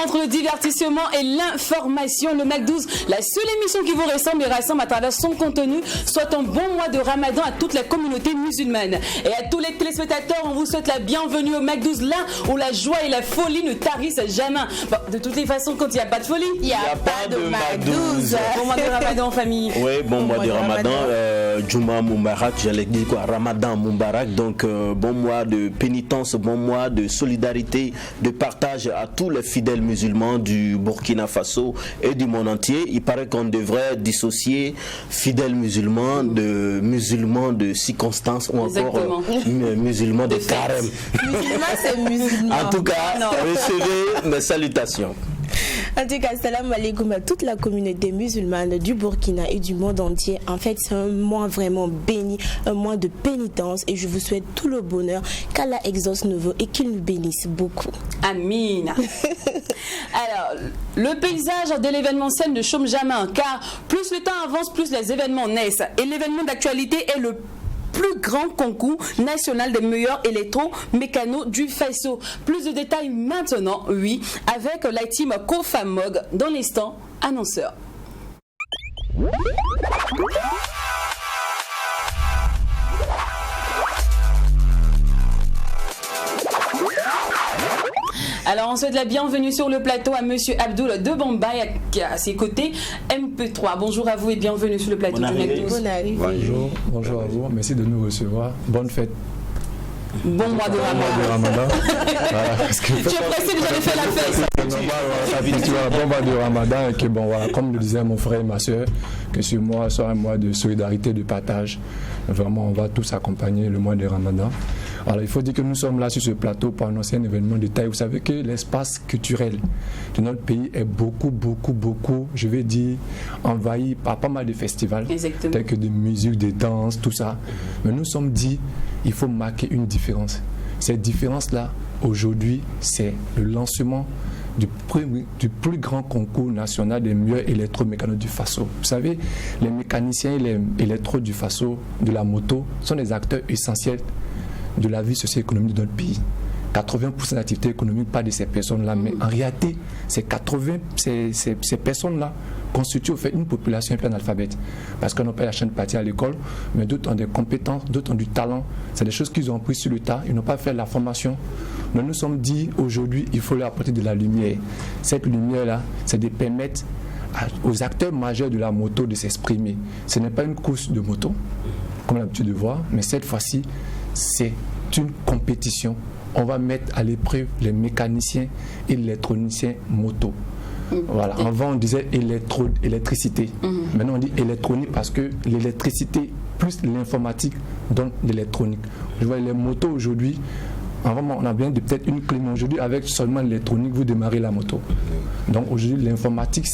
entre le divertissement et l'information. Le Mac 12, la seule émission qui vous ressemble et rassemble à travers son contenu. Soit un bon mois de Ramadan à toute la communauté musulmane. Et à tous les téléspectateurs, on vous souhaite la bienvenue au Mac 12, là où la joie et la folie ne tarissent jamais. Bon, de toutes les façons, quand il n'y a pas de folie, il n'y a pas de Mac 12. Bon mois de Ramadan en famille. Oui, bon mois de Ramadan. Juma Moubarak, j'allais dire quoi, Ramadan Moubarak. Donc, bon mois de pénitence, bon mois de solidarité, de partage à tous les fidèles musulmans du Burkina Faso et du monde entier. Il paraît qu'on devrait dissocier fidèles musulmans de circonstances ou encore musulmans de carême. Musulmans, c'est musulmans. En tout cas, recevez mes salutations. En tout cas, salam alaikum à toute la communauté musulmane du Burkina et du monde entier. En fait, c'est un mois vraiment béni, un mois de pénitence et je vous souhaite tout le bonheur qu'Allah exauce nos vœux et qu'il nous bénisse beaucoup. Amin. Alors, le paysage de l'événementiel ne chôme jamais, car plus le temps avance, plus les événements naissent. Et l'événement d'actualité est le plus grand concours national des meilleurs électromécanos du Faso. Plus de détails maintenant, oui, avec la team Kofamog dans l'instant annonceur. Alors on souhaite la bienvenue sur le plateau à Monsieur Abdoul de Bombay qui a à ses côtés MP3. Bonjour à vous et bienvenue sur le plateau du Mac 12. Bonjour à vous, merci de nous recevoir. Bonne fête. Bon mois de Ramadan. Tu es pressé déjà de faire la fête. Bon mois de Ramadan et que bon voilà, comme le disait mon frère et ma soeur, que ce mois soit un mois de solidarité, de partage. Vraiment, on va tous accompagner le mois de Ramadan. Alors, il faut dire que nous sommes là sur ce plateau pour annoncer un événement de taille. Vous savez que l'espace culturel de notre pays est beaucoup, je vais dire, envahi par pas mal de festivals. Exactement. Tels que des musiques, des danses, tout ça. Mais nous sommes dit, il faut marquer une différence. Cette différence-là, aujourd'hui, c'est le lancement du plus grand concours national des meilleurs électromécanos du Faso. Vous savez, les mécaniciens et les électros du Faso, de la moto, sont des acteurs essentiels de la vie socio-économique de notre pays. 80% d'activité économique, pas de ces personnes-là, mais en réalité, ces personnes-là constituent au fait une population un peu analphabète. Parce qu'on n'a pas la chaîne de partir à l'école, mais d'autres ont des compétences, d'autres ont du talent. C'est des choses qu'ils ont appris sur le tas, ils n'ont pas fait la formation. Nous nous sommes dit, aujourd'hui, il faut leur apporter de la lumière. Cette lumière-là, c'est de permettre aux acteurs majeurs de la moto de s'exprimer. Ce n'est pas une course de moto, comme l'habitude de voir, mais cette fois-ci, c'est une compétition. On va mettre à l'épreuve les mécaniciens et les électroniciens moto. Voilà. Avant on disait électricité. Maintenant on dit électronique parce que l'électricité plus l'informatique donne l'électronique. Je vois les motos aujourd'hui. Avant, on a bien peut-être une clé, mais aujourd'hui, avec seulement l'électronique, vous démarrez la moto. Donc aujourd'hui, l'informatique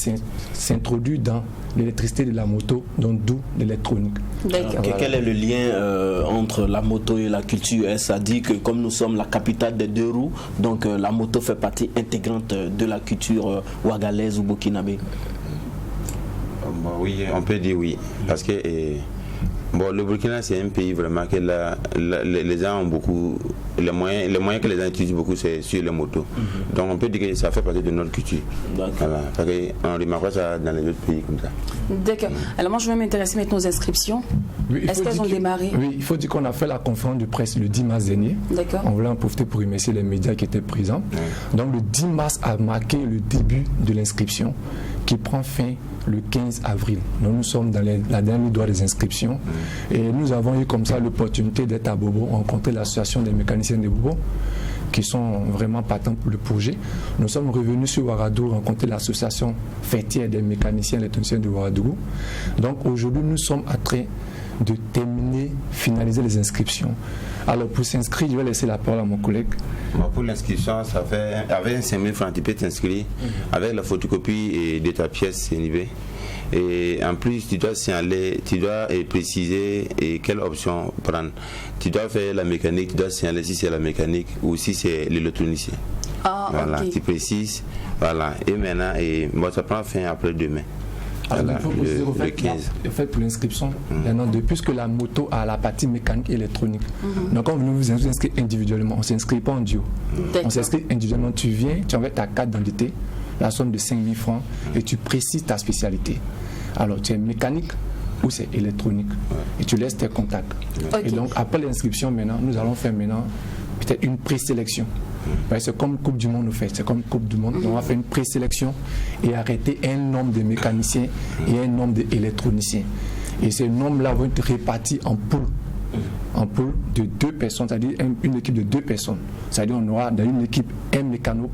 s'introduit dans l'électricité de la moto, donc d'où l'électronique. Voilà. Quel est le lien entre la moto et la culture? Ça dit que comme nous sommes la capitale des deux roues, donc la moto fait partie intégrante de la culture ouagalaise ou burkinabé. Oui, on peut dire oui, parce que le Burkina c'est un pays vraiment que les gens ont beaucoup, les moyens que les gens utilisent beaucoup c'est sur les motos. Donc on peut dire que ça fait partie de notre culture. Voilà, parce qu'on remarque ça dans les autres pays comme ça. D'accord. Alors moi je vais m'intéresser maintenant aux inscriptions. Oui, est-ce qu'elles ont démarré? Oui, il faut dire qu'on a fait la conférence de presse le 10 mars dernier. D'accord. On voulait en profiter pour remercier les médias qui étaient présents. Donc le 10 mars a marqué le début de l'inscription qui prend fin le 15 avril. Donc nous sommes dans la dernière droit des inscriptions et nous avons eu comme ça l'opportunité d'être à Bobo, rencontrer l'association des mécaniciens de Bobo qui sont vraiment partants pour le projet. Nous sommes revenus sur Ouagadougou rencontrer l'association fêtière des mécaniciens et électroniciens de Ouagadougou. Donc aujourd'hui nous sommes en train de finaliser les inscriptions. Alors pour s'inscrire, je vais laisser la parole à mon collègue. Pour l'inscription, ça fait avec 5 000 francs, tu peux t'inscrire avec la photocopie de ta pièce CNV. Et en plus, tu dois signaler, tu dois préciser quelle option prendre. Tu dois faire la mécanique, tu dois signaler si c'est la mécanique ou si c'est l'électronicien. Ah, voilà, okay. Tu précises. Voilà. Et maintenant, ça prend fin après demain. Alors, il faut préciser, le 15. En fait, pour l'inscription, il y en a deux, puisque la moto a la partie mécanique et électronique. Donc, quand vous vous inscrivez individuellement, on ne s'inscrit pas en duo. On s'inscrit individuellement. Tu viens, tu envoies ta carte d'identité, la somme de 5 000 francs, et tu précises ta spécialité. Alors, tu es mécanique ou c'est électronique. Et tu laisses tes contacts. Et donc, après l'inscription, maintenant, nous allons faire maintenant peut-être une présélection. C'est comme Coupe du Monde, nous fait. C'est comme Coupe du Monde. On va faire une présélection et arrêter un nombre de mécaniciens et un nombre d'électroniciens. Et ces nombres-là vont être répartis en poules. En poule de 2 personnes, c'est-à-dire une équipe de 2 personnes. C'est-à-dire on aura dans une équipe un mécano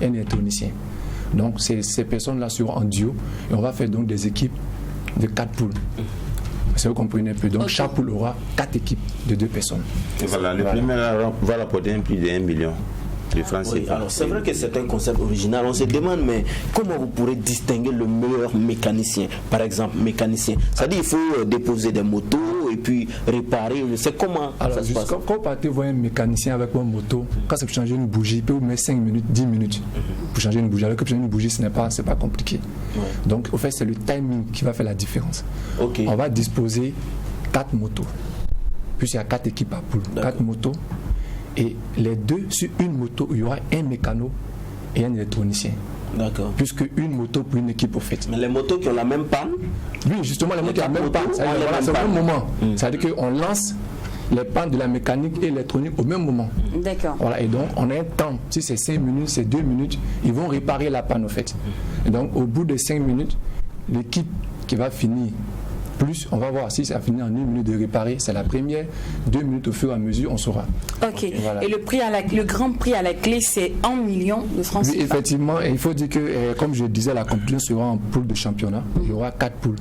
et un électronicien. Donc ces personnes-là seront en duo et on va faire donc des équipes de 4 poules. C'est vous comprenez un peu. Donc chaque poule aura 4 équipes de 2 personnes. Et voilà, le premier va rapporter plus de 1 million. Oui, alors c'est vrai que c'est un concept original. On se demande, mais comment vous pourrez distinguer le meilleur mécanicien? Par exemple, mécanicien. C'est-à-dire qu'il faut déposer des motos et puis réparer. C'est comment alors, ça se passe? Quand vous partez voir un mécanicien avec une moto, quand c'est pour changer une bougie, il peut vous mettre 5 minutes, 10 minutes pour changer une bougie. Alors que pour changer une bougie, ce n'est pas compliqué. Donc, au fait, c'est le timing qui va faire la différence. On va disposer 4 motos. Puis il y a 4 équipes à poule. 4 motos. Et les deux, sur une moto, il y aura un mécano et un électronicien. D'accord. Puisque une moto pour une équipe, au fait. Mais les motos qui ont la même panne? Oui, justement, les motos qui ont la même panne. C'est au même moment. C'est-à-dire qu'on lance les pannes de la mécanique et l'électronique au même moment. D'accord. Voilà, et donc, on a un temps. Si c'est 5 minutes, c'est 2 minutes, ils vont réparer la panne, au fait. Et donc, au bout de 5 minutes, l'équipe qui va finir plus, on va voir si ça a fini en 1 minute de réparer, c'est la première, 2 minutes au fur et à mesure, on saura. Ok. Voilà. Et le grand prix à la clé, c'est 1 million de francs CFA. Oui, effectivement, et il faut dire que, comme je disais, la compétition sera en poule de championnat. Il y aura 4 poules.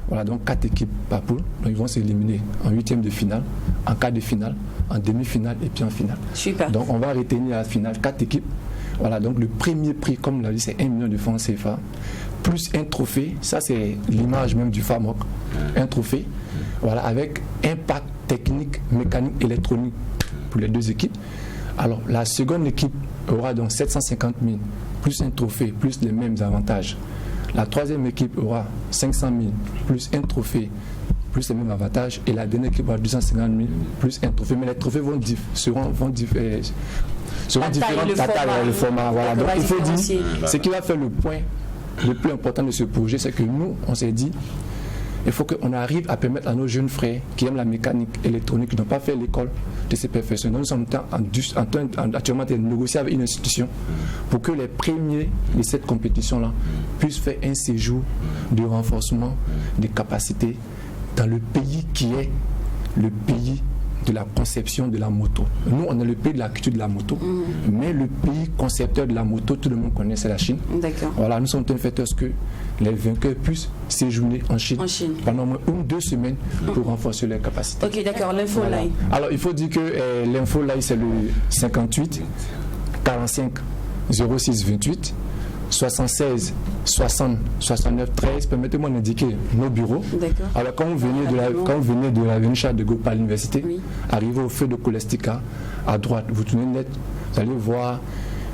Voilà, donc 4 équipes par poule. Donc ils vont s'éliminer en 8e de finale, en quart de finale, en demi-finale et puis en finale. Super. Donc on va retenir à la finale 4 équipes. Voilà, donc le premier prix, comme on l'a dit, c'est 1 million de francs CFA. Plus un trophée, ça c'est l'image même du FAMOC, un trophée, voilà, avec impact technique, mécanique, électronique pour les 2 équipes. Alors la seconde équipe aura donc 750 000, plus un trophée, plus les mêmes avantages. La troisième équipe aura 500 000, plus un trophée, plus les mêmes avantages. Et la dernière équipe aura 250 000, plus un trophée. Mais les trophées seront différents, le format. Voilà. Donc il faut dire, ce qui va faire le point le plus important de ce projet, c'est que nous, on s'est dit, il faut qu'on arrive à permettre à nos jeunes frères qui aiment la mécanique électronique, qui n'ont pas fait l'école de ces professionnels. Nous sommes en train actuellement de négocier avec une institution pour que les premiers de cette compétition-là puissent faire un séjour de renforcement des capacités dans le pays qui est le pays de la conception de la moto. Nous, on est le pays de la culture de la moto, mais le pays concepteur de la moto, tout le monde connaît, c'est la Chine. D'accord. Voilà, nous sommes en train de faire ce que les vainqueurs puissent séjourner en Chine pendant au moins 1 ou 2 semaines pour renforcer leurs capacités. Ok, d'accord, l'info voilà. line. Alors, il faut dire que l'info line, c'est le 58 45 06 28 76 60 69 13. Permettez-moi d'indiquer nos bureaux. D'accord. Alors quand vous venez de l'avenue Charles de Gaulle par l'université, arrivez au feu de Colastica, à droite, vous tournez net, vous allez voir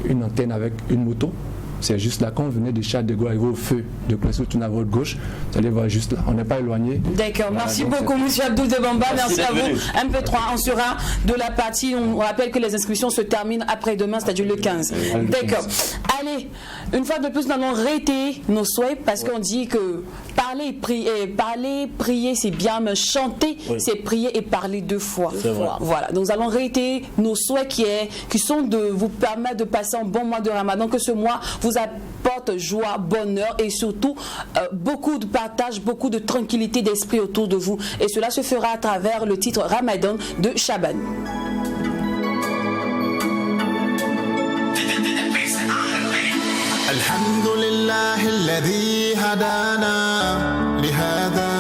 une antenne avec une moto. C'est juste là, quand vous venez de Charles de Gaulle, arrivez au feu de Colastica, vous tournez à votre gauche, vous allez voir juste là. On n'est pas éloigné. D'accord, voilà, merci beaucoup M. Abdou Debamba, merci à vous. MP3, on sera de la partie, on rappelle que les inscriptions se terminent après-demain, c'est-à-dire le 15. D'accord. Allez, une fois de plus, nous allons réitérer nos souhaits parce qu'on dit que parler, prier, c'est bien, mais chanter, c'est prier et parler 2 fois. Voilà, donc nous allons réitérer nos souhaits qui sont de vous permettre de passer un bon mois de Ramadan, que ce mois vous apporte joie, bonheur et surtout beaucoup de partage, beaucoup de tranquillité d'esprit autour de vous. Et cela se fera à travers le titre Ramadan de Shaban. الحمد لله الذي هدانا لهذا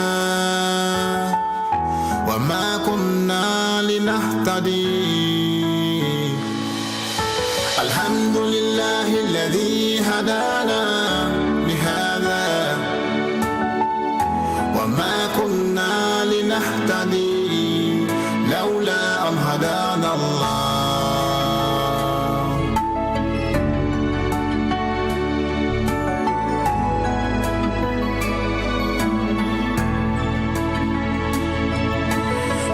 وما كنا لنهتدي الحمد لله الذي هدانا لهذا وما كنا لنهتدي لولا أن هدانا الله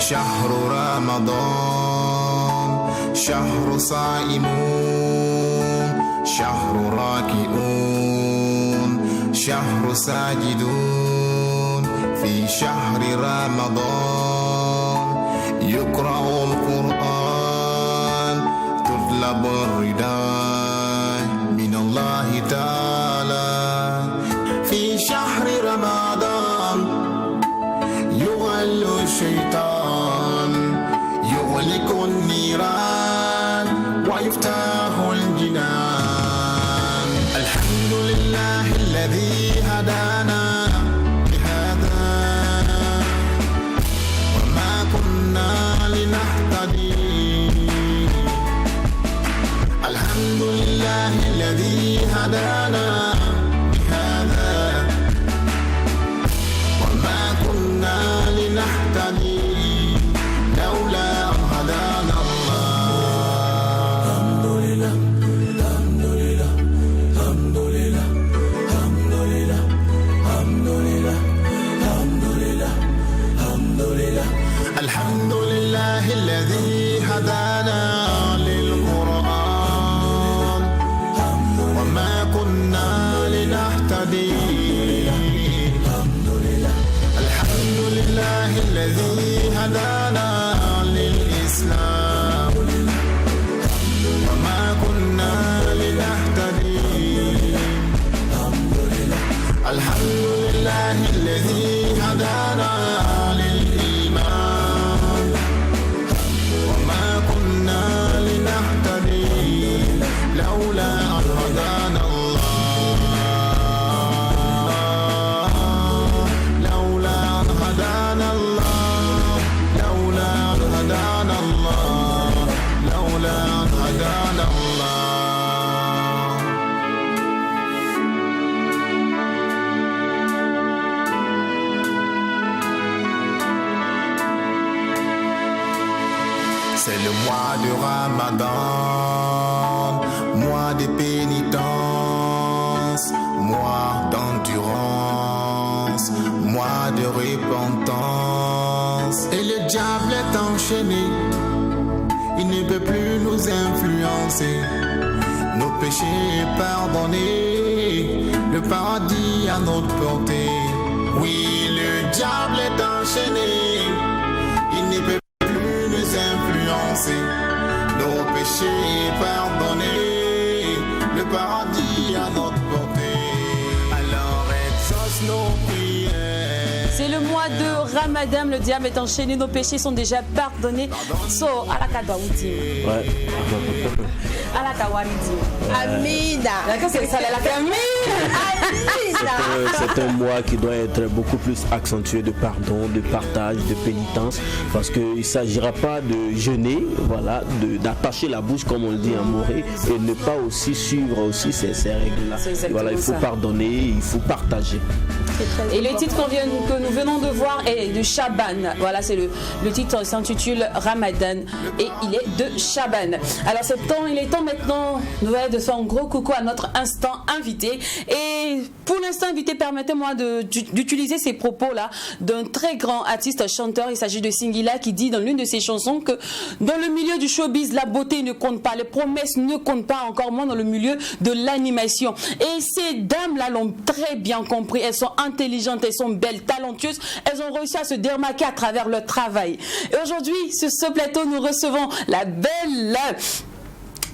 شهر رمضان شهر صائمون شهر راكعون شهر ساجدون في شهر رمضان يقرأ القرآن تطلب الرداء من الله تعالى في شهر رمضان يغل الشيطان يغلق النيران ويفتح الجنان الحمد لله الذي هدانا لهذا وما كنا لنهتدي الحمد لله الذي هدانا لهذا وما كنا لنهتدي لولا أن هدانا الله الحمد لله الحمد لله الحمد لله الحمد لله الحمد لله الحمد لله الحمد لله الحمد لله الذي هدانا للقرآن وما كنا لنهتدي الحمد لله الحمد لله الذي هدانا للإسلام وما كنا لنهتدي الحمد لله الذي هدانا للإيمان وما كنا لنهتدي لولا أن هدانا الله لولا أن هدانا الله لولا أن هدانا الله لولا أن هدانا الله C'est le mois de Ramadan, mois de pénitence, mois d'endurance, mois de repentance. Et le diable est enchaîné, il ne peut plus nous influencer. Nos péchés pardonnés, le paradis à notre portée. Oui, le diable est enchaîné, il ne peut influencer nos péchés pardonnés, le paradis à notre portée. Alors exauce nos prières. C'est le mois de Ramadan, le diable est enchaîné, nos péchés sont déjà pardonnés. So, alakadawuti. Ouais. Alakawaridi. Amina. D'accord, c'est ça, C'est un mois qui doit être beaucoup plus accentué de pardon, de partage, de pénitence, parce qu'il ne s'agira pas de jeûner, voilà, d'attacher la bouche comme on le dit en moré, et ne pas aussi suivre aussi ces règles-là. Voilà, il faut pardonner, il faut partager. Et le titre que nous venons de voir est de Chaban. Voilà, c'est le titre s'intitule Ramadan et il est de Chaban. Alors il est temps maintenant de faire un gros coucou à notre instant invité. Et pour l'instant invité, permettez-moi d'utiliser ces propos-là d'un très grand artiste chanteur. Il s'agit de Singila qui dit dans l'une de ses chansons que dans le milieu du showbiz, la beauté ne compte pas, les promesses ne comptent pas, encore moins dans le milieu de l'animation. Et ces dames-là l'ont très bien compris. Elles sont intelligentes, elles sont belles, talentueuses. Elles ont réussi à se démarquer à travers leur travail. Et aujourd'hui, sur ce plateau, nous recevons la belle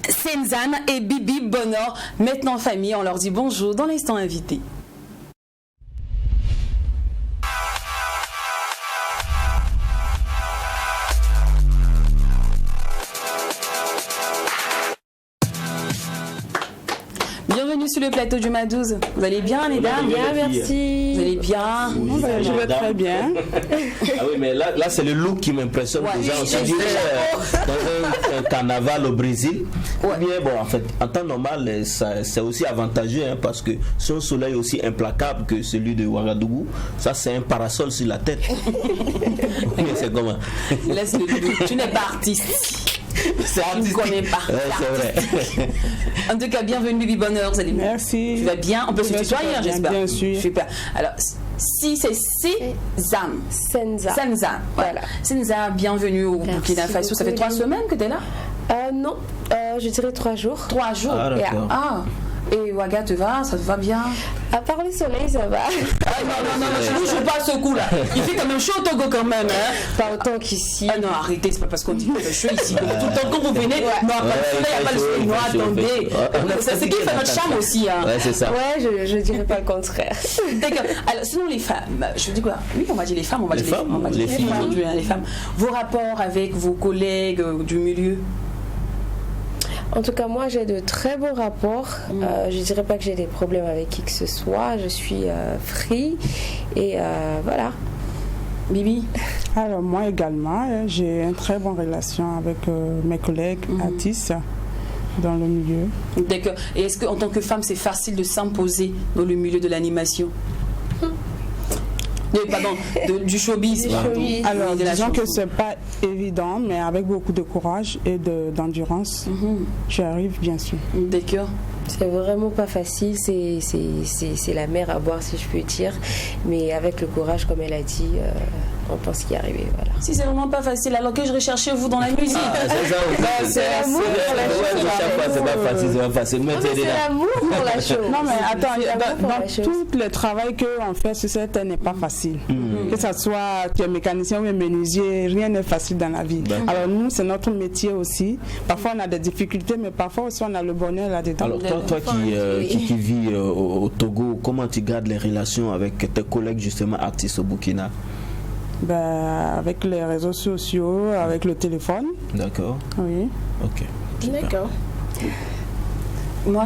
Senzane et Bibi Bonheur. Maintenant, famille, on leur dit bonjour dans l'instant invité. Bienvenue sur le plateau du Madouze. Vous allez bien, les dames? Bien, merci. Vous allez bien? Oui, Je vais très bien. Ah oui, mais là c'est le look qui m'impressionne. Ouais, déjà, on se dirait dans un carnaval au Brésil. Ouais. Bien, bon, en fait, en temps normal, c'est aussi avantageux hein, parce que sur un soleil aussi implacable que celui de Ouagadougou, ça c'est un parasol sur la tête. Mais c'est comment? Laisse le doute. Tu n'es pas artiste. C'est Tu ne connais pas. Ouais, c'est vrai. En tout cas, bienvenue, Bibi Bonheur. Vous allez bien? Merci. Tu vas bien? On peut se tutoyer, j'espère. Bien sûr. Super. Alors, Si c'est Senzan. Senza. Senza. Voilà. Senza, bienvenue au Merci Burkina Faso. Ça fait beaucoup, 3 semaines que tu es là? Non, je dirais 3 jours. 3 jours. Ah, d'accord. Ah. Et Ouaga te va? Ça te va bien? À part le soleil, ça va. Ah non, je ne joue pas à ce coup-là. Il fait quand même chaud au Togo quand même. Hein? Pas autant qu'ici. Ah non, arrêtez, c'est pas parce qu'on dit qu'il fait chaud ici. Tout le temps, quand vous venez, non, pas le soleil, il n'y a pas le soleil. Non, attendez. C'est ce qui fait notre charme aussi. Hein. Ouais, c'est ça. Ouais, je dirais pas le contraire. D'accord. Alors, sinon, les femmes, je dis quoi? Oui, on va dire les femmes, on va Les dire femmes, on va dire les filles. aujourd'hui, hein, les femmes. Vos rapports avec vos collègues du milieu? En tout cas, moi, j'ai de très bons rapports. Je dirais pas que j'ai des problèmes avec qui que ce soit. Je suis free et voilà. Bibi? Alors moi également, j'ai une très bonne relation avec mes collègues artistes dans le milieu. D'accord. Et est-ce qu'en tant que femme, c'est facile de s'imposer dans le milieu de l'animation? Pardon, du showbiz. showbiz. Alors de la disons que chanson. c'est pas évident, mais avec beaucoup de courage et d'endurance, j'y arrive bien sûr. D'accord. C'est vraiment pas facile. C'est la mer à boire, si je peux dire. Mais avec le courage, comme elle a dit, on pense y arriver. Voilà. Si c'est vraiment pas facile, alors que je recherchais vous dans la musique. C'est ça aussi. c'est l'amour pour la chose. Chaque fois, c'est pas facile, c'est pas facile. Mais C'est l'amour pour la chose. Non mais attends, C'est l'amour pour la dans chose. tout le travail qu'on fait sur cette terre n'est pas facile. Que ce soit tu es mécanicien ou menuisier, rien n'est facile dans la vie. Alors nous, c'est notre métier aussi. Parfois on a des difficultés, mais parfois aussi on a le bonheur là-dedans. Alors toi qui vis au Togo, comment tu gardes les relations avec tes collègues justement artistes au Burkina? Ben, avec les réseaux sociaux, avec le téléphone. D'accord. Oui. Ok. D'accord. Moi,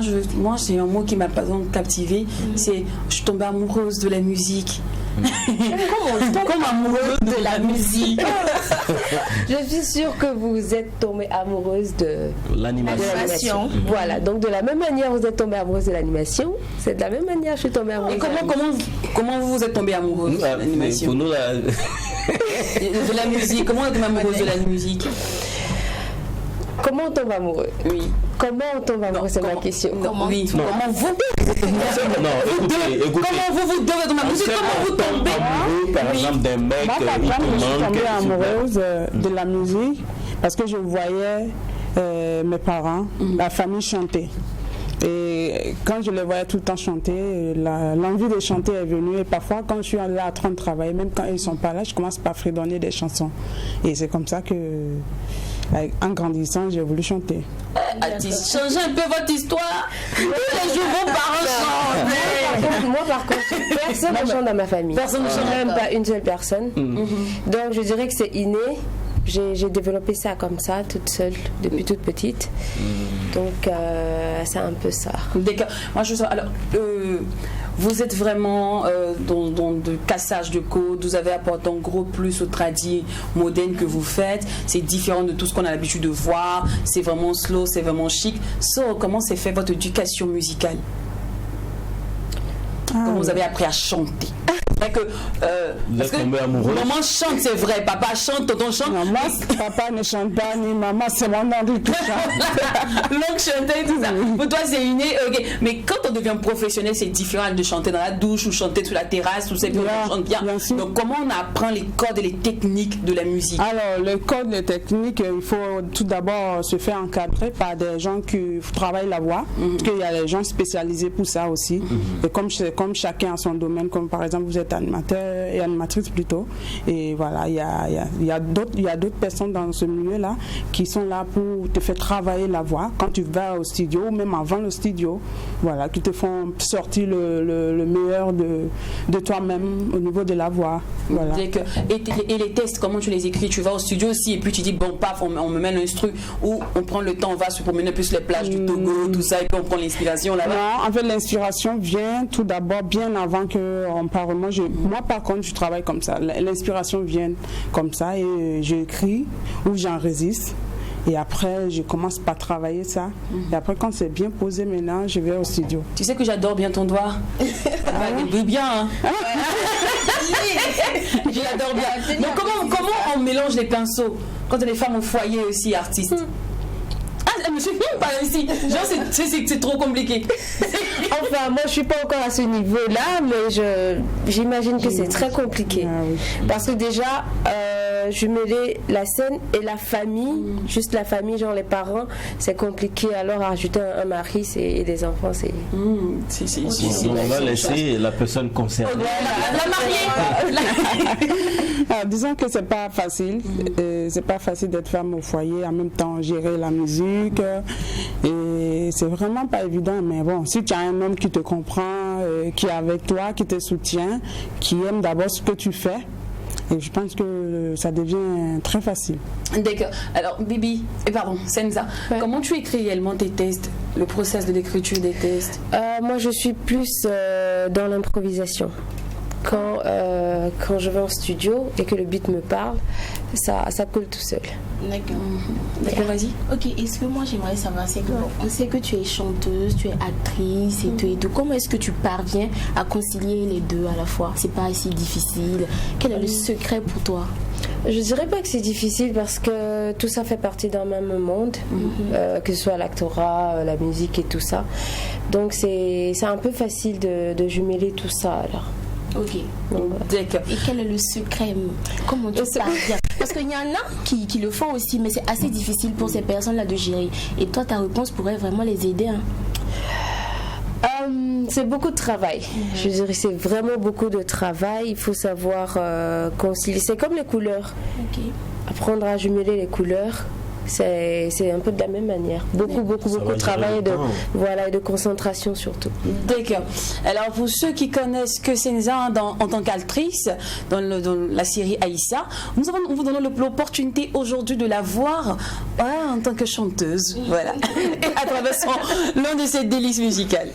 j'ai un mot qui m'a pas captivé. C'est je suis tombée amoureuse de la musique. Comme amoureuse de la musique. Je suis sûre que vous êtes tombée amoureuse de L'animation. Voilà, donc de la même manière vous êtes tombée amoureuse de l'animation, c'est de la même manière que je suis tombée amoureuse Et de la musique. comment vous êtes tombée amoureuse de l'animation? Pour nous, là, De la musique. Comment vous êtes tombée amoureuse de la musique? Comment on tombe amoureux? Oui. Comment on tombe amoureux, c'est ma question. Non, oui. Non. Comment vous non, écoutez. Comment vous devez dans la musique? Comment vous tombez? Amoureux, par exemple, des mecs, Moi, par ils exemple, je suis te tombée manquent. amoureuse de la musique parce que je voyais mes parents, la famille chanter. Et quand je les voyais tout le temps chanter, l'envie de chanter est venue. Et parfois, quand je suis là en train de travailler, même quand ils ne sont pas là, je commence par fredonner des chansons. Et c'est comme ça que, en grandissant, j'ai voulu chanter. Changez un peu votre histoire. Tous les jours, vos parents chantent. Moi, par contre, personne ne chante dans ma famille. Personne ne chante. Même pas une seule personne. Donc, je dirais que c'est inné. J'ai développé ça comme ça, toute seule, depuis toute petite. Donc, c'est un peu ça. D'accord. Moi, je sais. Alors, vous êtes vraiment dans le cassage de code. Vous avez apporté un gros plus au tradit moderne que vous faites. C'est différent de tout ce qu'on a l'habitude de voir. C'est vraiment slow, c'est vraiment chic. Comment s'est fait votre éducation musicale? Comment vous avez appris à chanter? Vous êtes tombée amoureuse? Maman chante, c'est vrai. Papa chante, tonton chante. Non, moi, papa ne chante pas, ni maman, c'est mon André qui chante. L'oncle chantait, tout ça. Pour toi, c'est inné. Ok. Mais quand on devient professionnel, c'est différent de chanter dans la douche ou chanter sur la terrasse. Ou c'est que on chante bien. sûr. Donc, comment on apprend les codes et les techniques de la musique? Alors, le code, les techniques, il faut tout d'abord se faire encadrer par des gens qui travaillent la voix. Parce qu'il y a des gens spécialisés pour ça aussi. Et comme chacun a son domaine, comme par exemple, vous êtes animateur et animatrice plutôt. Et voilà, il y a d'autres personnes dans ce milieu-là qui sont là pour te faire travailler la voix quand tu vas au studio ou même avant le studio. Voilà, qui te font sortir le meilleur de toi-même au niveau de la voix. Voilà. Et les tests, comment tu les écris? Tu vas au studio aussi et puis tu dis, bon, paf, on me met l'instru ou on prend le temps, on va se promener plus les plages du Togo, tout ça, et puis on prend l'inspiration là-bas. Non, en fait, l'inspiration vient tout d'abord bien avant qu'on parle. Moi, par contre, je travaille comme ça. L'inspiration vient comme ça et j'écris ou j'enregistre. Et après, je commence par travailler ça. Et après, quand c'est bien posé maintenant, je vais au studio. Tu sais que j'adore bien ton doigt. Bien, hein? J'adore bien. Donc, comment on mélange les pinceaux quand on est des femmes au foyer aussi, artistes? Ah, je me suis même pas ici. Genre, c'est trop compliqué. Enfin, moi, je suis pas encore à ce niveau-là, mais j'imagine que c'est très compliqué. Ah oui. Parce que déjà, jumeler la scène et la famille, juste la famille, genre les parents, c'est compliqué. Alors, ajouter un mari et des enfants, c'est... On va laisser la personne concernée. La mariée. Disons que c'est pas facile. C'est pas facile d'être femme au foyer, en même temps gérer la musique. Et c'est vraiment pas évident. Mais bon, si tu as un homme qui te comprend, qui est avec toi, qui te soutient, qui aime d'abord ce que tu fais, et je pense que ça devient très facile. D'accord. Alors, Bibi, Senza, comment tu écris réellement tes textes, le process de l'écriture des textes? Moi, je suis plus dans l'improvisation. Quand je vais en studio et que le beat me parle, ça coule tout seul. D'accord. D'accord, vas-y. Ok, est-ce que moi j'aimerais savoir, c'est que on sait que tu es chanteuse, tu es actrice et tout et tout. Comment est-ce que tu parviens à concilier les deux à la fois? C'est pas si difficile. Quel est le secret pour toi? Je dirais pas que c'est difficile parce que tout ça fait partie d'un même monde, que ce soit l'actorat, la musique et tout ça. Donc c'est un peu facile de jumeler tout ça alors. Ok. D'accord. Et quel est le secret? Comment tu parviens? Parce qu'il y en a qui le font aussi, mais c'est assez difficile pour ces personnes-là de gérer. Et toi, ta réponse pourrait vraiment les aider. C'est beaucoup de travail. Je dirais c'est vraiment beaucoup de travail. Il faut savoir concilier. C'est comme les couleurs. Apprendre à jumeler les couleurs. C'est un peu de la même manière. Beaucoup de travail et de concentration surtout. D'accord. Alors pour ceux qui connaissent que Senza en tant qu'actrice dans la série Aïssa, nous vous donnons l'opportunité aujourd'hui de la voir en tant que chanteuse. Voilà. Et à travers l'un de ses délices musicales.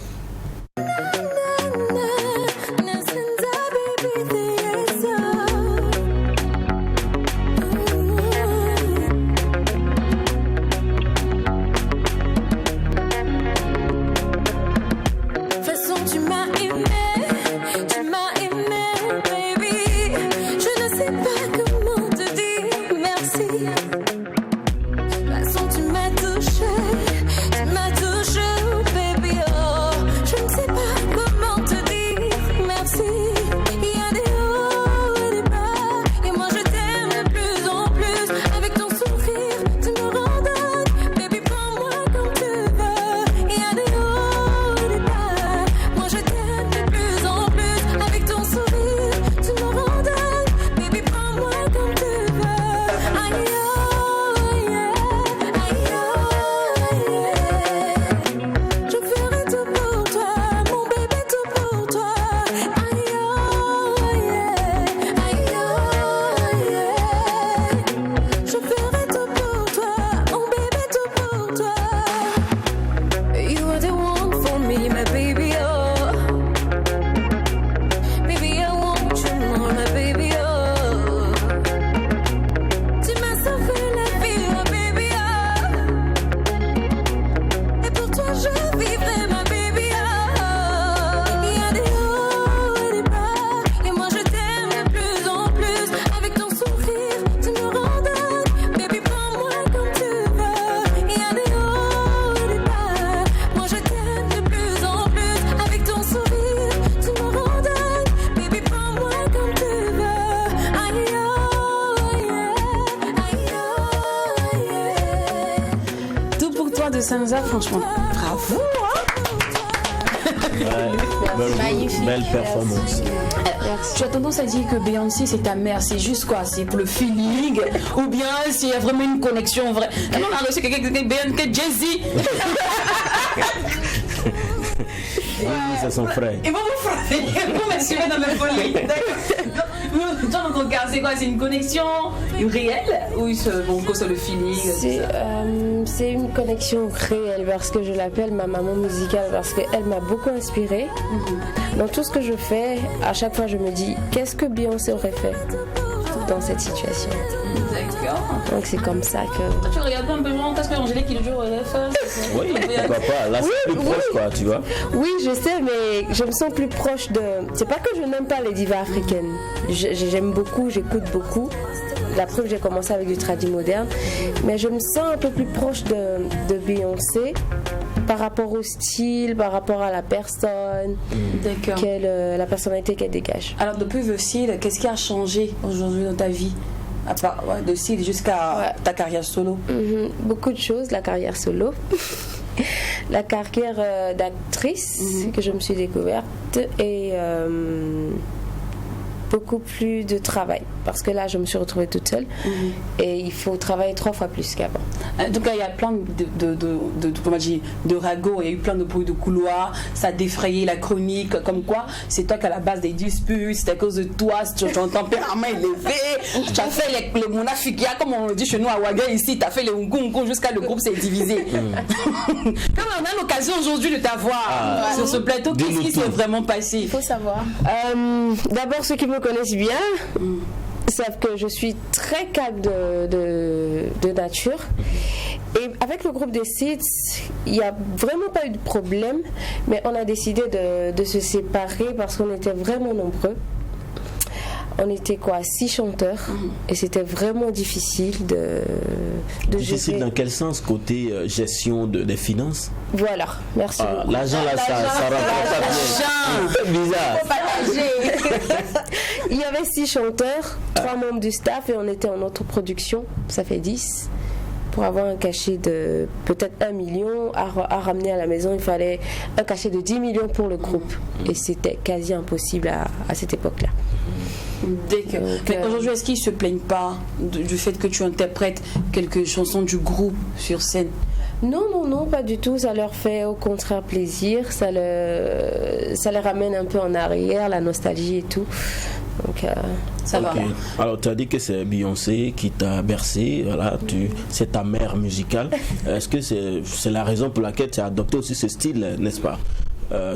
Senza, franchement, bravo. Belle performance. Tu as tendance à dire que Beyoncé c'est ta mère, c'est juste quoi? C'est pour le feeling? Ou bien s'il y a vraiment une connexion vraie? Non, c'est que Jay-Z. Oui, c'est son frère. Et vous m'assurez dans mes folies. Dans ton cas, c'est quoi? C'est une connexion réelle ou c'est le feeling? C'est une connexion réelle parce que je l'appelle ma maman musicale parce qu'elle m'a beaucoup inspirée. Dans tout ce que je fais, à chaque fois je me dis qu'est-ce que Beyoncé aurait fait dans cette situation. D'accord. Donc c'est comme ça que... Tu regardes pas un peu moins qu'est-ce que Angélique qui le jour aurait fait? Oui, pourquoi pas. Là c'est plus proche quoi, tu vois. Oui, je sais, mais je me sens plus proche de... C'est pas que je n'aime pas les divas africaines. J'aime beaucoup, j'écoute beaucoup. La preuve, j'ai commencé avec du tradi moderne. Mais je me sens un peu plus proche de Beyoncé par rapport au style, par rapport à la personne, la personnalité qu'elle dégage. Alors depuis The Seal, qu'est-ce qui a changé aujourd'hui dans ta vie? À part de Seal jusqu'à ta carrière solo? Beaucoup de choses, la carrière solo. La carrière d'actrice que je me suis découverte et beaucoup plus de travail parce que là je me suis retrouvée toute seule et il faut travailler 3 fois plus qu'avant. Donc il y a plein de ragots, il y a eu plein de bruits de couloir, ça a défrayé la chronique, comme quoi c'est toi qui as la base des disputes, c'est à cause de toi, tu as un tempérament élevé, tu as fait le monafikia comme on le dit chez nous à Ouaga ici, tu as fait le ngungu jusqu'à le groupe s'est divisé. Comme on a l'occasion aujourd'hui de t'avoir sur ce plateau, qu'est-ce qui s'est vraiment passé? Il faut savoir. D'abord ceux qui me connaissent bien savent que je suis très calme de nature. Et avec le groupe des Seeds, il n'y a vraiment pas eu de problème, mais on a décidé de se séparer parce qu'on était vraiment nombreux. On était 6 chanteurs et c'était vraiment difficile de difficile gérer. Dans quel sens? Côté gestion des finances? Voilà, merci. L'argent là, ça rapporte pas bien. Bizarre. Il y avait 6 chanteurs, 3 membres du staff et on était en autoproduction, ça fait 10. Pour avoir un cachet de peut-être 1 million à ramener à la maison, il fallait un cachet de 10 millions pour le groupe. Et c'était quasi impossible à cette époque-là. Mais aujourd'hui, est-ce qu'ils ne se plaignent pas du fait que tu interprètes quelques chansons du groupe sur scène? Non, pas du tout. Ça leur fait au contraire plaisir. Ça les ramène un peu en arrière, la nostalgie et tout. Donc, ça va. Alors, tu as dit que c'est Beyoncé qui t'a bercé. Voilà, c'est ta mère musicale. Est-ce que c'est la raison pour laquelle tu as adopté aussi ce style, n'est-ce pas?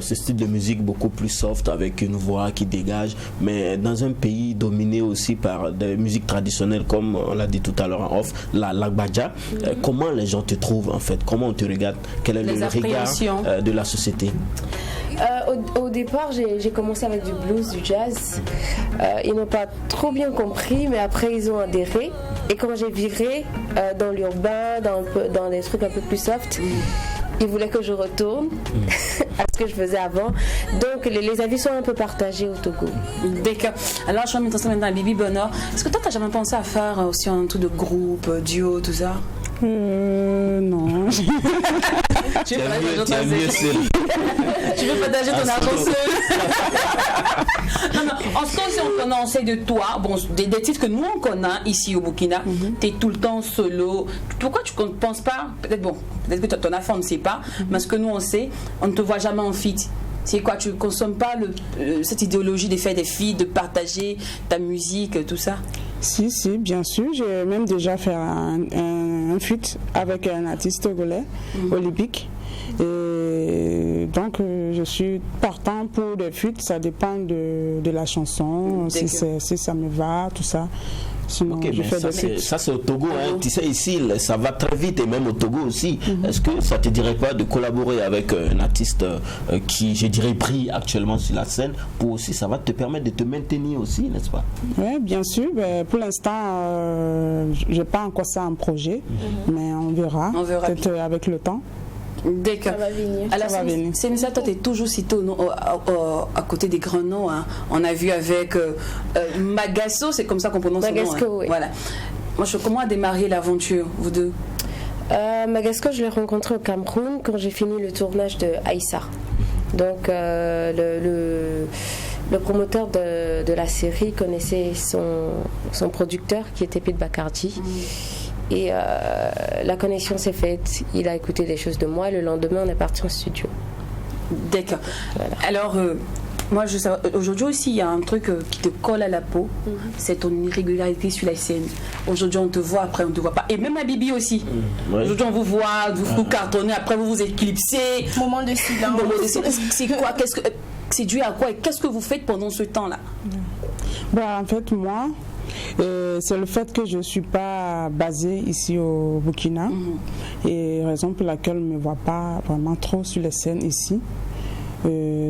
Ce style de musique beaucoup plus soft avec une voix qui dégage, mais dans un pays dominé aussi par des musiques traditionnelles comme on l'a dit tout à l'heure en off, la Lagbaja. Comment les gens te trouvent en fait? Comment on te regarde? Quel est le regard de la société? Au départ, j'ai commencé avec du blues, du jazz. Ils n'ont pas trop bien compris, mais après ils ont adhéré. Et quand j'ai viré dans l'urbain, dans des trucs un peu plus soft, ils voulaient que je retourne à ce que je faisais avant. Donc les avis sont un peu partagés au Togo. D'accord. Alors je vais maintenant à Bibi Bonheur. Est-ce que toi tu n'as jamais pensé à faire aussi un truc de groupe, duo, tout ça? Non. Tu veux partager ton argent seul? Non, en ce cas, on sait de toi, bon, des titres que nous on connaît ici au Burkina, tu es tout le temps solo. Pourquoi tu ne penses pas, peut-être que ton enfant ne sait pas, mais ce que nous on sait, on ne te voit jamais en feat. C'est quoi, tu ne consommes pas cette idéologie de faire des feats, de partager ta musique, tout ça? Si, bien sûr. J'ai même déjà fait un feat avec un artiste togolais, olympique. Et donc, je suis partant pour des feats. Ça dépend de la chanson, si ça me va, tout ça. Sinon, je fais ça c'est au Togo, hein. Tu sais, ici ça va très vite et même au Togo aussi. Est-ce que ça te dirait pas de collaborer avec un artiste qui, je dirais, brille actuellement sur la scène pour aussi, ça va te permettre de te maintenir aussi, n'est-ce pas? Oui, bien sûr. Pour l'instant, je n'ai pas encore ça en projet, mais on verra peut-être avec le temps. D'accord. Ça va venir. Alors, c'est ça, toi, tu es toujours cité à côté des grands noms. Hein. On a vu avec Magasso, c'est comme ça qu'on prononce son nom. Hein. Oui. Voilà. Moi, comment a démarré l'aventure, vous deux? Magasso, je l'ai rencontré au Cameroun quand j'ai fini le tournage de Aïssa. Donc, le promoteur de la série connaissait son producteur qui était Pete Bacardi. Et la connexion s'est faite, il a écouté des choses de moi et le lendemain on est parti en studio. D'accord. Voilà. Alors, moi je sais, aujourd'hui aussi il y a un truc qui te colle à la peau, c'est ton irrégularité sur la scène. Aujourd'hui on te voit, après on ne te voit pas. Et même à Bibi aussi. Aujourd'hui on vous voit, vous cartonnez, après vous vous éclipsez. Moment de silence. C'est quoi? C'est dû à quoi? Et qu'est-ce que vous faites pendant ce temps-là? En fait, moi, c'est le fait que je ne suis pas basée ici au Burkina et raison pour laquelle on ne me voit pas vraiment trop sur les scènes ici.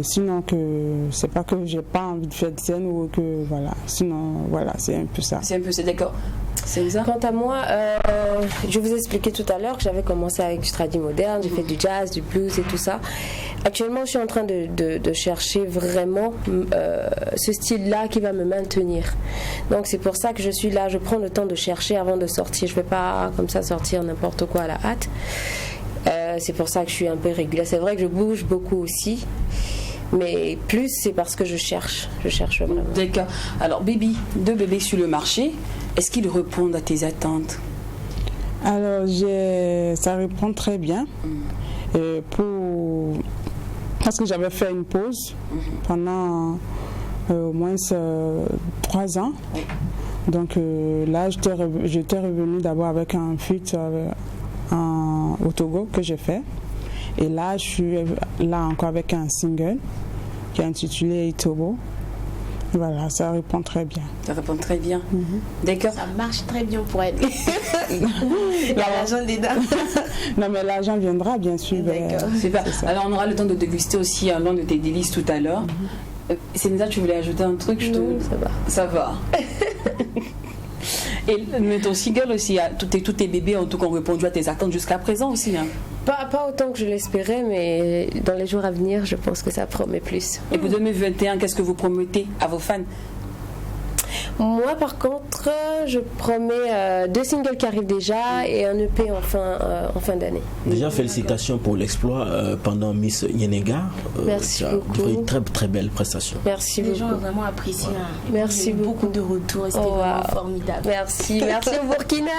Sinon que c'est pas que j'ai pas envie de faire de scène ou que voilà. Sinon voilà, c'est un peu ça. C'est un peu ça, d'accord. C'est ça. Quant à moi, je vous ai expliqué tout à l'heure que j'avais commencé avec du tradi moderne, j'ai fait du jazz, du blues et tout ça. Actuellement, je suis en train de chercher vraiment ce style-là qui va me maintenir. Donc c'est pour ça que je suis là, je prends le temps de chercher avant de sortir. Je ne vais pas comme ça sortir n'importe quoi à la hâte. C'est pour ça que je suis un peu régulière. C'est vrai que je bouge beaucoup aussi. Mais plus, c'est parce que je cherche vraiment. D'accord. Alors, Bibi, 2 bébés sur le marché, est-ce qu'ils répondent à tes attentes? Alors, ça répond très bien. Parce que j'avais fait une pause pendant au moins 3 ans. Donc là, j'étais revenue d'abord avec un feat au Togo que j'ai fait. Et là, je suis là encore avec un single qui est intitulé Itobo. Voilà, ça répond très bien. Ça répond très bien. D'accord. Ça marche très bien pour elle. Il y a l'argent dedans. Non, mais l'argent viendra, bien sûr. D'accord. Super. Alors, on aura le temps de déguster aussi l'un de tes délices tout à l'heure. Céline, tu voulais ajouter un truc? Non, ça va. Ça va. Et mais ton single aussi, tous tes bébés en tout cas ont répondu à tes attentes jusqu'à présent aussi. Hein. Pas autant que je l'espérais, mais dans les jours à venir, je pense que ça promet plus. Et pour 2021, qu'est-ce que vous promettez à vos fans? Moi, par contre, je promets 2 singles qui arrivent déjà et un EP en fin d'année. Déjà, félicitations pour l'exploit pendant Miss Yenega. Merci beaucoup. Tu as une très très belle prestation. Merci Les beaucoup. gens ont vraiment apprécié. Merci beaucoup. Beaucoup de retours et c'était vraiment formidable. Merci au Burkina.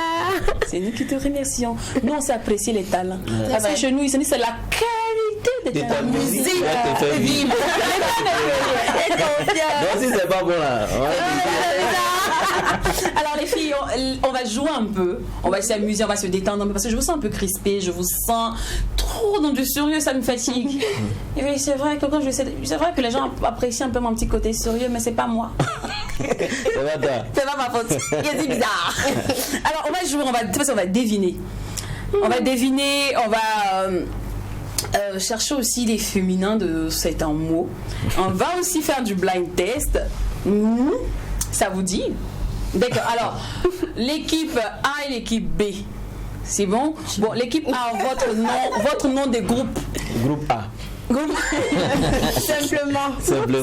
C'est nous qui te remercions. Nous, on s'apprécie les talents. Parce que chez nous, ici, c'est la qualité de ta musique. Vive. Non, si c'est pas bon là. Alors les filles, on va jouer un peu, on va s'amuser, on va se détendre un peu parce que je vous sens un peu crispée, je vous sens trop dans du sérieux, ça me fatigue. Et oui, c'est vrai que c'est vrai que les gens apprécient un peu mon petit côté sérieux, mais c'est pas moi. C'est pas ma faute. C'est bizarre. Alors on va jouer, on va deviner. On va deviner, on va chercher aussi les féminins de certains mots. On va aussi faire du blind test. Ça vous dit? D'accord, alors, l'équipe A et l'équipe B, c'est bon? Bon, l'équipe A, votre nom de groupe. Groupe A. Simplement. Groupe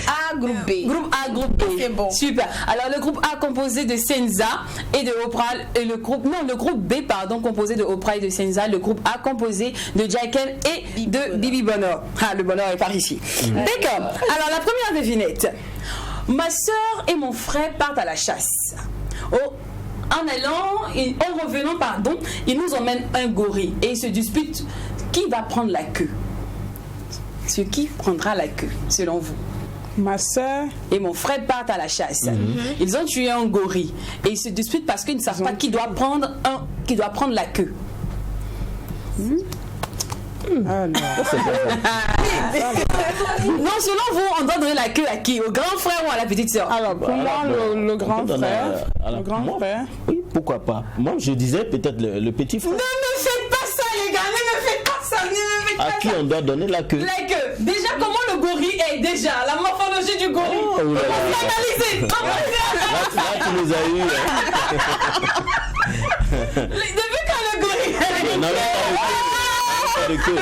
A, groupe B. Groupe A, groupe B. C'est bon. Super. Alors, le groupe A composé de Senza et de Opral, et le groupe B, pardon, composé de Opral et de Senza, le groupe A composé de Jaiken et de Bibi Bonheur. Ah, le bonheur est par ici. D'accord. Alors, la première devinette. Ma soeur et mon frère partent à la chasse. En revenant, ils nous emmènent un gorille et ils se disputent qui va prendre la queue. Ce qui prendra la queue, selon vous? Ma soeur et mon frère partent à la chasse. Ils ont tué un gorille et ils se disputent parce qu'ils ne savent pas qui doit prendre la queue. Ah non. Non, selon vous, on doit donner la queue à qui? Au grand frère ou à la petite soeur? Alors, pour moi, le grand frère. Alors, Le grand frère. Oui, pourquoi pas. Moi, je disais peut-être le petit frère. Ne me faites pas ça, les gars, ne me faites pas ça, ne me faites pas ça. À qui on doit donner la queue? La queue. Déjà, comment le gorille est déjà? La morphologie du gorille. Oh, on va analyser. Là, tu nous as eu. Depuis quand le gorille Non, pas de queue.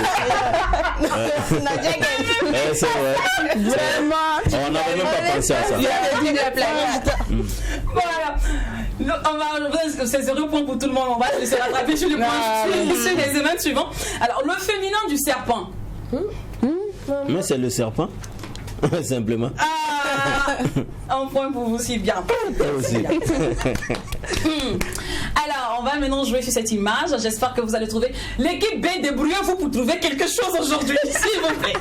C'est vrai. Vraiment. On n'avait même pas pensé à ça. Voilà. C'est 0 point pour tout le monde. On va se rattraper sur les événements suivants. Alors, le féminin du serpent. Mais c'est le serpent. Simplement. Un point pour vous, si bien. Alors, on va maintenant jouer sur cette image. J'espère que vous allez trouver. L'équipe B, débrouillez-vous pour trouver quelque chose aujourd'hui, s'il vous plaît.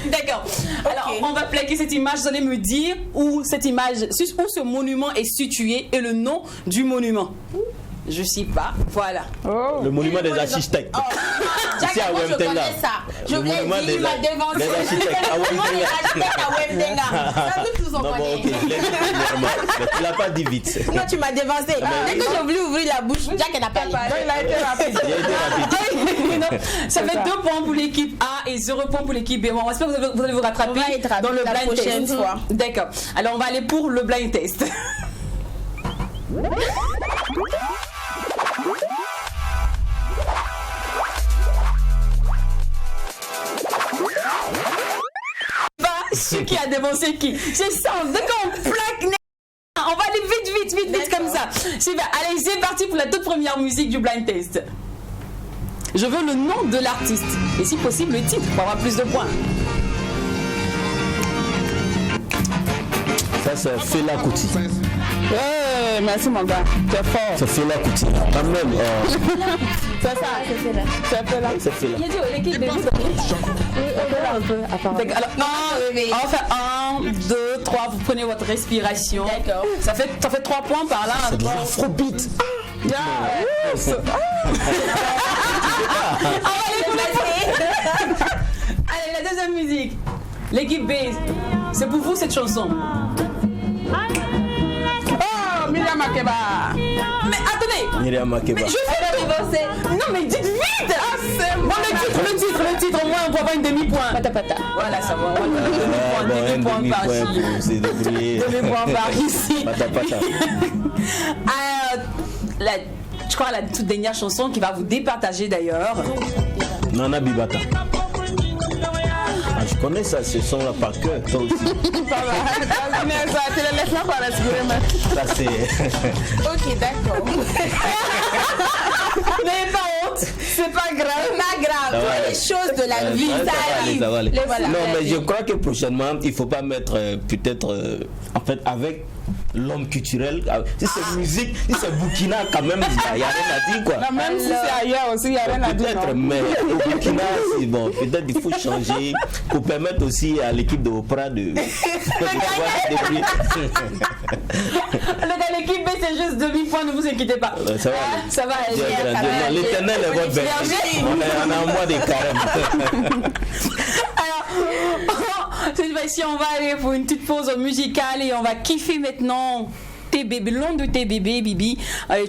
D'accord. Alors, on va plaquer cette image. Vous allez me dire où cette image, où ce monument est situé et le nom du monument. Je sais pas. Voilà. Le monument des architectes. Ici à Wemtenga. Je voulais dire, il m'a devancé. Les architectes à Wemtenga. Ça, nous tous on Non, bon, connaît. ok, je l'ai dit clairement. Mais tu l'as pas dit vite. Non, tu m'as devancé. Dès que j'ai voulu ouvrir la bouche, Jack n'a pas parlé. Il a été rapide. Il a été rapide. Ça fait 2 points pour l'équipe A et 0 points pour l'équipe B. Bon, j'espère que vous allez vous rattraper On va être rapide dans le la blind prochaine test. fois. D'accord. Alors, on va aller pour le blind test. Celui qui a dévancé qui? C'est ça, dès qu'on plaque, on va aller vite comme ça. Super. Allez, c'est parti pour la toute première musique du blind test. Je veux le nom de l'artiste et si possible le titre pour avoir plus de points. Ça c'est Fela Kuti. Ouais, merci mon gars, t'es fort. C'est Fela Kuti. Quand même. C'est ça, c'est Fela. C'est Fela. Il a dit l'équipe de Un peu, apparemment. Alors, on fait 1, 2, 3, vous prenez votre respiration. D'accord. Ça fait 3 points par là. C'est de l'afrobeat. Allez, la deuxième musique. L'équipe B, c'est pour vous cette chanson. Oh, Myriam Makeba. Mais attendez, Myriam Makeba. je fais avancer. Non mais dites vite. c'est Bon, le titre, au moins on peut avoir une demi-point. Pata. Voilà, ça va. Demi-point par ici. C'est débrouillé. Demi-point par ici. Pata. Je crois la toute dernière chanson qui va vous départager d'ailleurs. Nana Bibata. Je connais ça, ce son là par cœur. Toi aussi. Ça va. Laisse-la pas respirer. Ça c'est. Ok, d'accord. N'ayez pas honte, c'est pas grave. Pas grave, les choses de la vie, ça arrive. Ça va aller. Voilà. Non, mais je crois que prochainement, il ne faut pas mettre peut-être en fait avec l'homme culturel. Si c'est musique, si c'est Burkina, quand même, il n'y a rien à dire quoi. Non, même si c'est ailleurs aussi, il n'y a rien à dire. Peut-être, mais au Burkina, c'est bon. Peut-être il faut changer pour permettre aussi à l'équipe de Oprah de pouvoir se débrouiller. Dans l'équipe B, c'est juste demi-point, ne vous inquiétez pas. Ça va aller. Ça va aller. L'éternel est votre bête. On est en mois de carême. Alors, cette fois-ci, on va aller pour une petite pause musicale et on va kiffer maintenant tes bébés, l'onde de tes bébés, Bibi.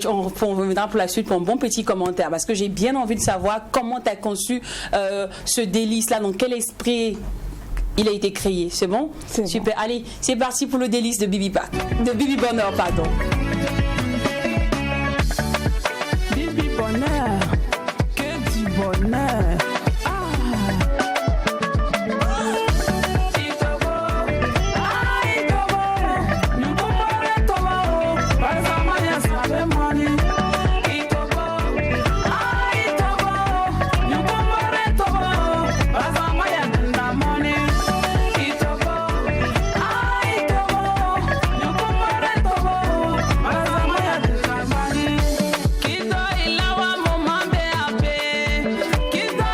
On reviendra pour la suite pour un bon petit commentaire parce que j'ai bien envie de savoir comment tu as conçu ce délice-là, dans quel esprit il a été créé. C'est bon? C'est super. Bon. Allez, c'est parti pour le délice de Bibi Bonheur, pardon. Bibi Bonheur, que du bonheur. Kito ilawa mo mambe ape, kito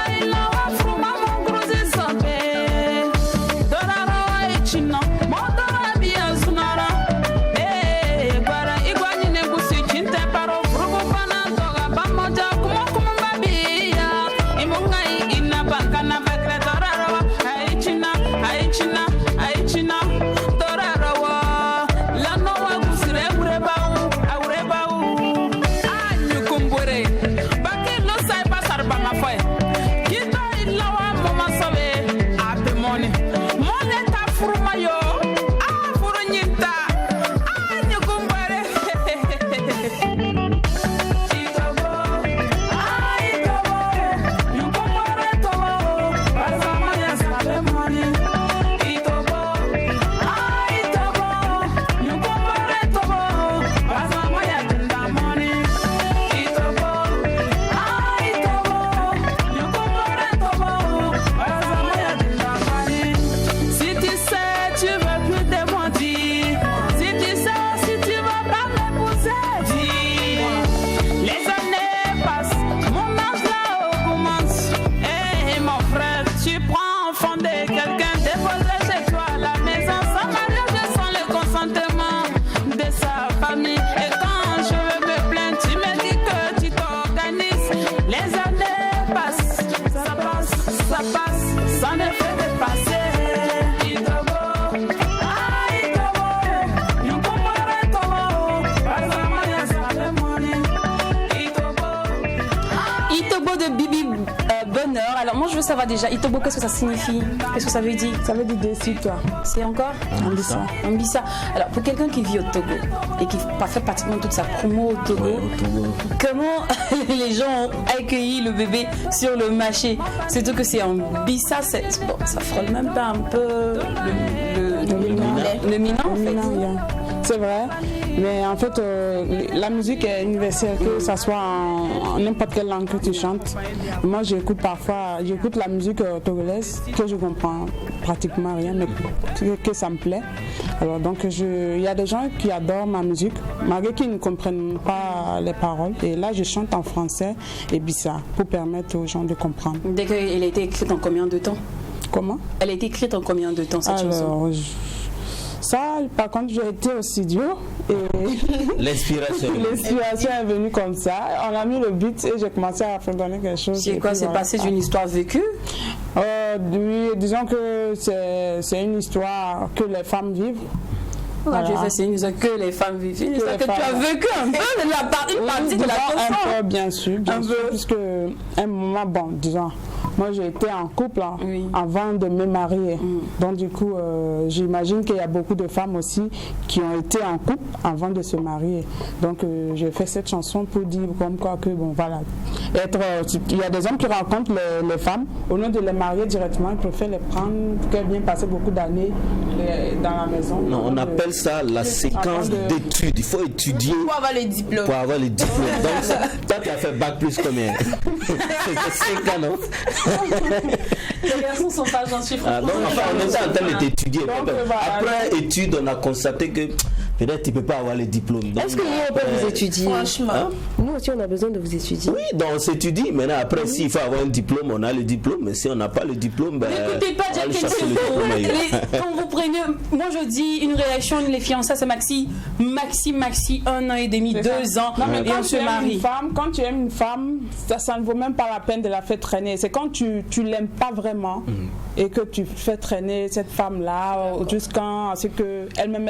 alors moi je veux savoir déjà, Itobo, qu'est-ce que ça signifie? Qu'est-ce que ça veut dire? Ça veut dire décide-toi. C'est encore Ambissa. Alors pour quelqu'un qui vit au Togo et qui fait pratiquement toute sa promo au Togo, comment les gens ont accueilli le bébé sur le marché? Surtout que c'est Ambissa, bon, ça frôle même pas un peu le minant. C'est vrai, mais en fait, la musique est universelle, que ça soit en n'importe quelle langue que tu chantes. Moi, j'écoute la musique togolaise, que je comprends pratiquement rien, mais que ça me plaît. Alors, donc, il y a des gens qui adorent ma musique, malgré qu'ils ne comprennent pas les paroles. Et là, je chante en français et bissa, pour permettre aux gens de comprendre. Dès qu'elle a été écrite en combien de temps? Comment? Elle a été écrite en combien de temps, cette chanson? Ça, par contre, j'ai été au studio et l'inspiration est venue comme ça. On a mis le beat et j'ai commencé à fredonner quelque chose. C'est quoi? C'est passé d'une histoire vécue? Oui, disons que c'est une histoire que les femmes vivent. Voilà. C'est une histoire que les femmes vivent. Une histoire que tu as vécu un peu de une partie de la chanson. Un peu, bien sûr, puisque un moment, bon, disons, moi j'ai été en couple avant de me marier. Donc du coup, j'imagine qu'il y a beaucoup de femmes aussi qui ont été en couple avant de se marier. Donc j'ai fait cette chanson pour dire comme quoi que, bon voilà, il y a des hommes qui rencontrent les femmes, au lieu de les marier directement, ils préfèrent les prendre, qu'elles viennent passer beaucoup d'années dans la maison. Non, on appelle ça la séquence d'études. Il faut étudier pour avoir le diplôme. Donc, toi, tu as fait bac plus combien? C'est 5 ans, non? Les garçons sont pas gentils. Donc, enfin, on est en train d'étudier. Après études, on a constaté que peut-être tu ne peux pas avoir les diplômes. Est-ce que nous, on peut vous étudier? Franchement. Nous aussi, on a besoin de vous étudier. Oui, donc on s'étudie. Maintenant, après, s'il faut avoir un diplôme, on a le diplôme. Mais si on n'a pas le diplôme, n'écoutez pas Jack Kenzo. Quand vous prenez, moi je dis une réaction, les fiançailles, c'est maxi 1 an et demi, 2 ans, et on se marie. Quand tu aimes une femme, ça ne vaut même pas la peine de la faire traîner. C'est quand tu l'aimes pas vraiment et que tu fais traîner cette femme-là jusqu'à ce qu'elle-même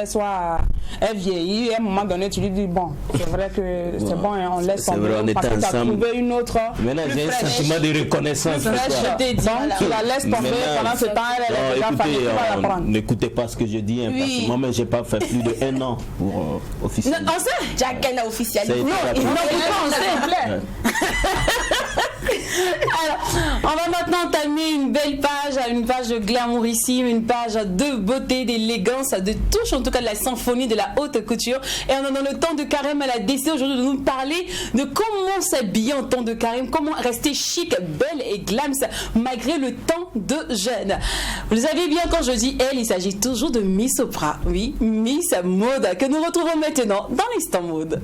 elle vieillit, et à un moment donné, tu lui dis, bon, c'est vrai que c'est bon, on laisse tomber, parce que tu as trouvé une autre. Maintenant, j'ai un sentiment de reconnaissance. Donc, tu la laisses tomber pendant ce temps, elle est déjà famille, tu vas la prendre. N'écoutez pas ce que je dis, parce que moi-même, je n'ai pas fait plus de 1 an pour officialiser. On sait, Jack a officialisé. Non, on sait. Alors, on va maintenant entamer une belle page, une page de glamourissime, une page de beauté, d'élégance, de touche, en tout cas de la symphonie de la haute couture. Et on a dans le temps de carême, elle a décidé aujourd'hui de nous parler de comment s'habiller en temps de carême, comment rester chic, belle et glams malgré le temps de jeûne. Vous savez bien, quand je dis elle, il s'agit toujours de Miss Oprah, oui, Miss Mode, que nous retrouvons maintenant dans l'instant mode.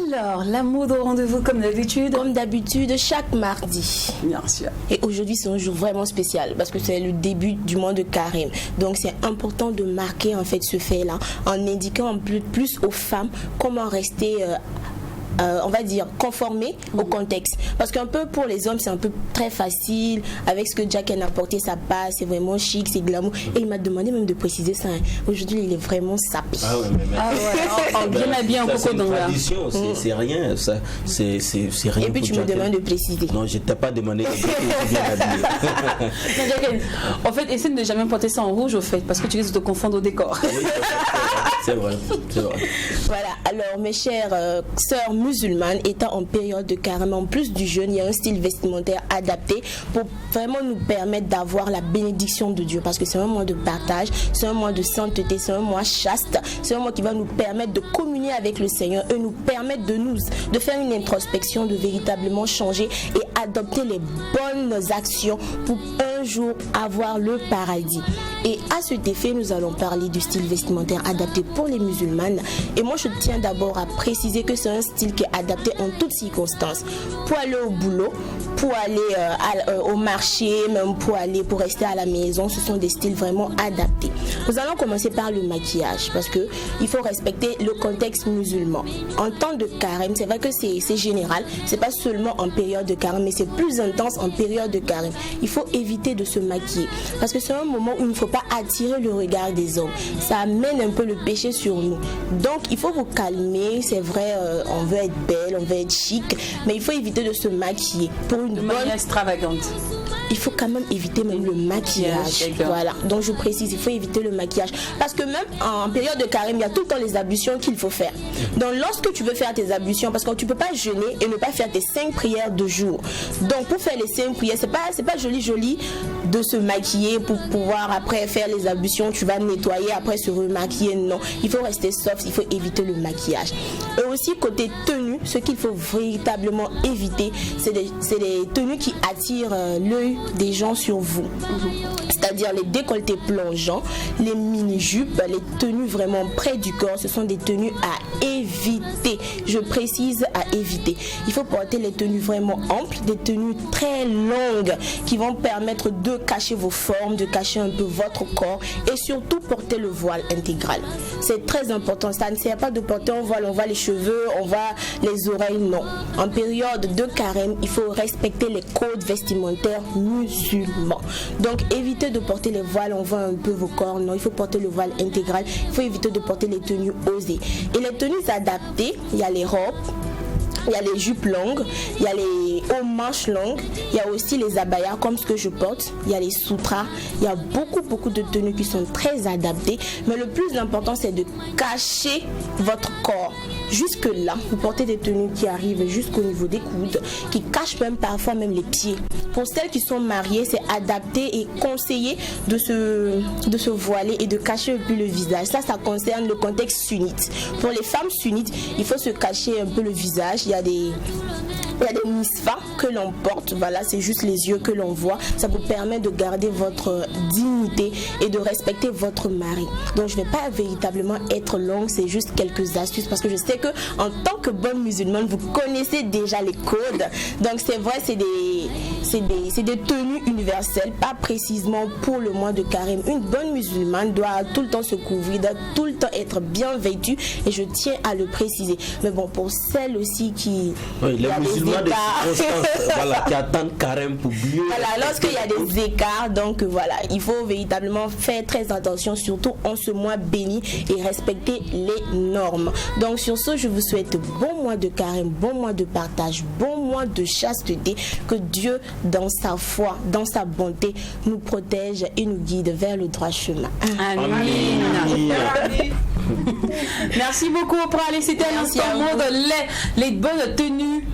Alors, la mode au rendez-vous comme d'habitude? Comme d'habitude, chaque mardi. Bien sûr. Et aujourd'hui, c'est un jour vraiment spécial parce que c'est le début du mois de carême. Donc, c'est important de marquer en fait ce fait-là en indiquant en plus aux femmes comment rester on va dire conformé au contexte, parce qu'un peu pour les hommes c'est un peu très facile avec ce que Jack a apporté, ça passe, c'est vraiment chic, c'est glamour, et il m'a demandé même de préciser ça, hein. Aujourd'hui il est vraiment sapé. Ah ouais, mais bien habillé en coco dans la tradition, c'est rien, ça c'est rien. Et puis tu me demandes de préciser. Non, je t'ai pas demandé de bien habillé. En fait, essaie de ne jamais porter ça en rouge au fait, parce que tu risques de te confondre au décor. C'est vrai. Voilà, alors mes chères sœurs musulmanes, étant en période de carême, en plus du jeûne, il y a un style vestimentaire adapté pour vraiment nous permettre d'avoir la bénédiction de Dieu, parce que c'est un mois de partage, c'est un mois de sainteté, c'est un mois chaste, c'est un mois qui va nous permettre de communier avec le Seigneur et nous permettre de faire une introspection, de véritablement changer et adopter les bonnes actions pour un jour avoir le paradis. Et à cet effet, nous allons parler du style vestimentaire adapté pour les musulmanes. Et moi, je tiens d'abord à préciser que c'est un style qui est adapté en toutes circonstances. Pour aller au boulot, pour aller au marché, même pour rester à la maison, ce sont des styles vraiment adaptés. Nous allons commencer par le maquillage parce que il faut respecter le contexte musulman. En temps de carême, c'est vrai que c'est général, c'est pas seulement en période de carême, mais c'est plus intense en période de carême. Il faut éviter de se maquiller parce que c'est un moment où il ne faut pas attirer le regard des hommes. Ça amène un peu le péché sur nous. Donc il faut vous calmer, c'est vrai, on veut être belle, on veut être chic, mais il faut éviter de se maquiller pour une manière extravagante. Il faut quand même éviter même le maquillage. Voilà. Donc je précise, il faut éviter le maquillage. Parce que même en période de carême, il y a tout le temps les ablutions qu'il faut faire. Donc lorsque tu veux faire tes ablutions, parce que tu ne peux pas jeûner et ne pas faire tes 5 prières de jour. Donc pour faire les 5 prières, c'est pas joli de se maquiller pour pouvoir après faire les ablutions. Tu vas nettoyer, après se remaquiller. Non, il faut rester soft, il faut éviter le maquillage. Et aussi côté tenue, ce qu'il faut véritablement éviter, c'est les tenues qui attirent l'œil des gens sur vous, c'est-à-dire les décolletés plongeants, les mini-jupes, les tenues vraiment près du corps. Ce sont des tenues à éviter, je précise, à éviter. Il faut porter les tenues vraiment amples, des tenues très longues qui vont permettre de cacher vos formes, de cacher un peu votre corps et surtout porter le voile intégral. C'est très important, ça ne sert pas de porter un voile, on voit les cheveux, on voit les oreilles, non. En période de carême, il faut respecter les codes vestimentaires musulmans. Donc évitez de porter les voiles, on voit un peu vos corps, non, il faut porter le voile intégral, il faut éviter de porter les tenues osées. Et les tenues adaptées, il y a les robes, il y a les jupes longues, il y a les hauts manches longues, il y a aussi les abayas comme ce que je porte, il y a les sutras, il y a beaucoup de tenues qui sont très adaptées, mais le plus important c'est de cacher votre corps. Jusque là, vous portez des tenues qui arrivent jusqu'au niveau des coudes, qui cachent même parfois même les pieds. Pour celles qui sont mariées, c'est adapté et conseillé de se voiler et de cacher un peu le visage. Ça concerne le contexte sunnite. Pour les femmes sunnites, il faut se cacher un peu le visage. Il y a des misfas que l'on porte, voilà, c'est juste les yeux que l'on voit. Ça vous permet de garder votre dignité et de respecter votre mari. Donc je ne vais pas véritablement être longue, c'est juste quelques astuces parce que je sais que en tant que bonne musulmane, vous connaissez déjà les codes. Donc c'est vrai, c'est des tenues universelles, pas précisément pour le mois de carême. Une bonne musulmane doit tout le temps se couvrir, doit tout le temps être bien vêtue et je tiens à le préciser. Mais bon, pour celles aussi qui... Oui, les musulmans de circonstance, voilà, qui attendent carême pour mieux. Voilà, lorsqu'il y a des écarts, donc voilà, il faut véritablement faire très attention, surtout en ce mois béni et respecter les normes. Donc sur ce, je vous souhaite bon mois de carême, bon mois de partage, bon mois de chasteté, que Dieu, dans sa foi, dans sa bonté, nous protège et nous guide vers le droit chemin. Amen. Merci beaucoup, Pralé. C'était un mot de les bonnes tenues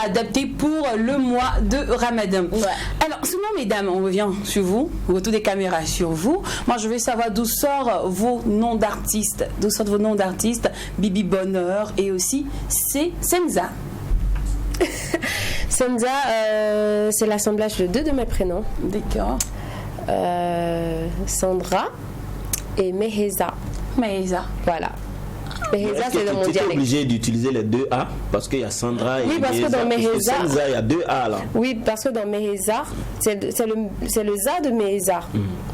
adaptées pour le mois de Ramadan. Ouais. Alors, souvent, mesdames, on revient sur vous, retour des caméras sur vous. Moi, je veux savoir d'où sortent vos noms d'artistes. D'où sortent vos noms d'artistes, Bibi Bonheur et aussi c'est Senza. Senza, c'est l'assemblage de 2 de mes prénoms. D'accord. Sandra et Meheza. Meheza. Voilà. Meheza, c'est dans mon dialecte. Tu es obligé d'utiliser les 2 A parce qu'il y a Sandra et oui, parce Meheza. Que dans Meheza, Senza, il y a 2 A là. Oui, parce que dans Meheza, c'est le za de Meheza.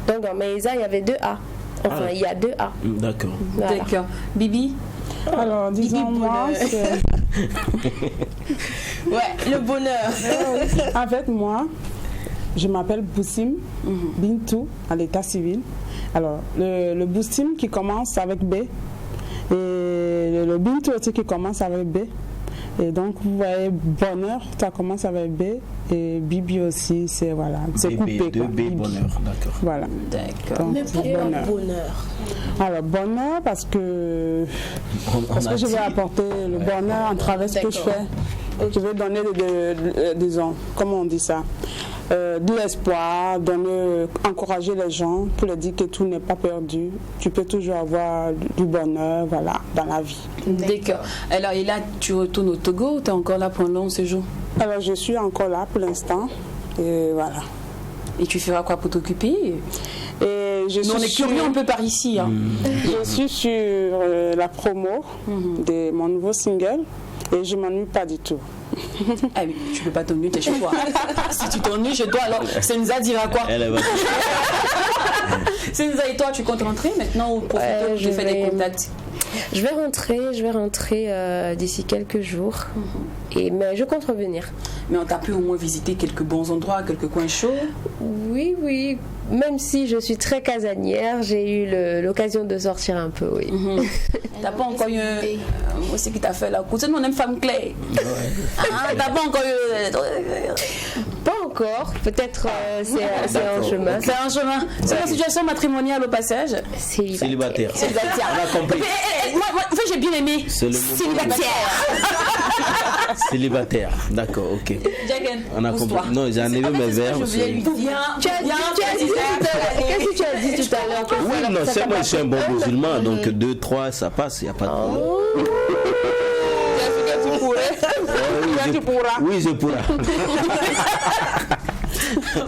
Donc dans Meheza, il y avait 2 A. Enfin, il y a 2 A. D'accord. Voilà. D'accord. Bibi? Alors, disons moi, ouais, le bonheur. En fait, moi, je m'appelle Boussim Bintou à l'état civil. Alors, le Boussim qui commence avec B et le Bintou aussi qui commence avec B. Et donc, vous voyez, bonheur, ça commence avec B et Bibi aussi, c'est voilà, c'est coupé. 2B, bonheur, d'accord. Voilà. D'accord. Mais pourquoi bonheur? Alors, bonheur parce que je vais apporter le bonheur à travers ce que je fais. Je vais donner, disons, comment on dit ça, de l'espoir, encourager les gens pour leur dire que tout n'est pas perdu. Tu peux toujours avoir du bonheur, voilà, dans la vie. D'accord. Alors, et là, tu retournes au Togo ou tu es encore là pour un long séjour? Alors, je suis encore là pour l'instant. Et voilà. Et tu feras quoi pour t'occuper? Et on est curieux un peu par ici. Hein. Je suis sur la promo de mon nouveau single. Et je m'ennuie pas du tout. Ah oui, tu peux pas t'ennuyer, t'es chez toi. Si tu t'ennuies chez toi, alors Senza dira quoi? Senza, et toi, tu comptes rentrer maintenant ou profiter de faire des contacts? Je vais rentrer d'ici quelques jours. Mais je compte revenir. Mais on t'a pu au moins visiter quelques bons endroits, quelques coins chauds? Oui. Même si je suis très casanière, j'ai eu l'occasion de sortir un peu, oui. T'as pas encore eu... Moi, c'est qui t'a fait la course. Nous, on aime femme claire. T'as pas encore eu... Pas encore. Peut-être c'est en chemin. C'est en chemin. C'est la situation matrimoniale au passage? Célibataire. On a compris. Moi, j'ai bien aimé. Célibataire. D'accord, ok. Jagen, on a compris. Non, j'ai enlevé mes verres. Qu'est-ce que tu as dit tout à l'heure? Oui, non, c'est moi, je suis un bon musulman, donc 2, 3, ça passe, il n'y a pas de problème. Oui, je pourrai.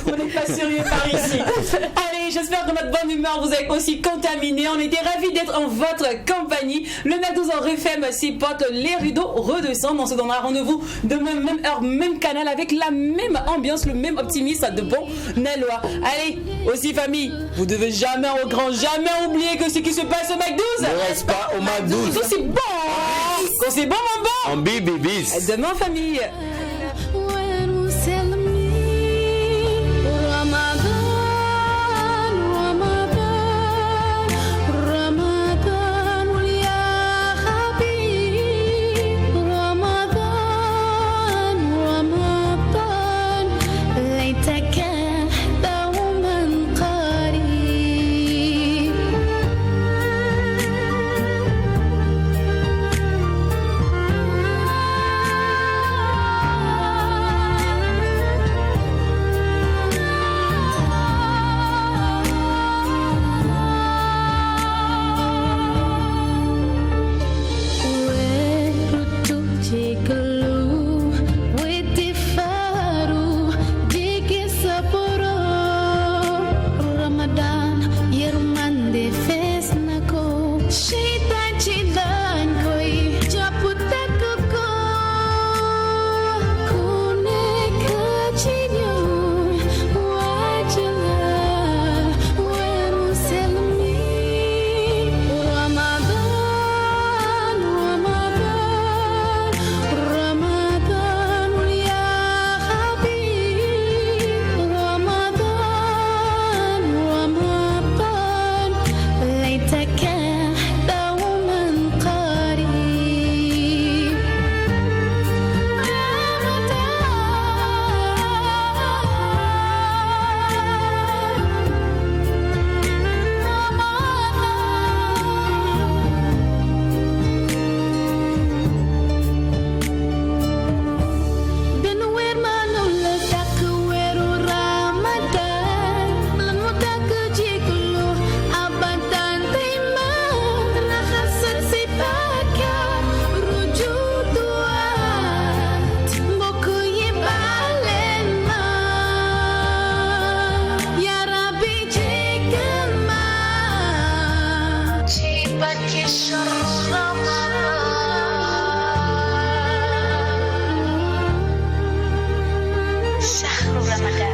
On n'est pas sérieux par ici. Allez, j'espère que notre bonne humeur vous a aussi contaminé. On était ravis d'être en votre compagnie. Le 9-12 en RFM, ses potes, les rideaux redescendent. On se donnera rendez-vous demain, même heure, même canal, avec la même ambiance, le même optimisme de bon Nellois. Allez, aussi famille, vous devez jamais au grand, jamais oublier que ce qui se passe au McDouze ne reste pas au McDouze. Quand c'est bon, quand c'est bon, mon bon. En bibibis. Demain, famille. شهر رمضان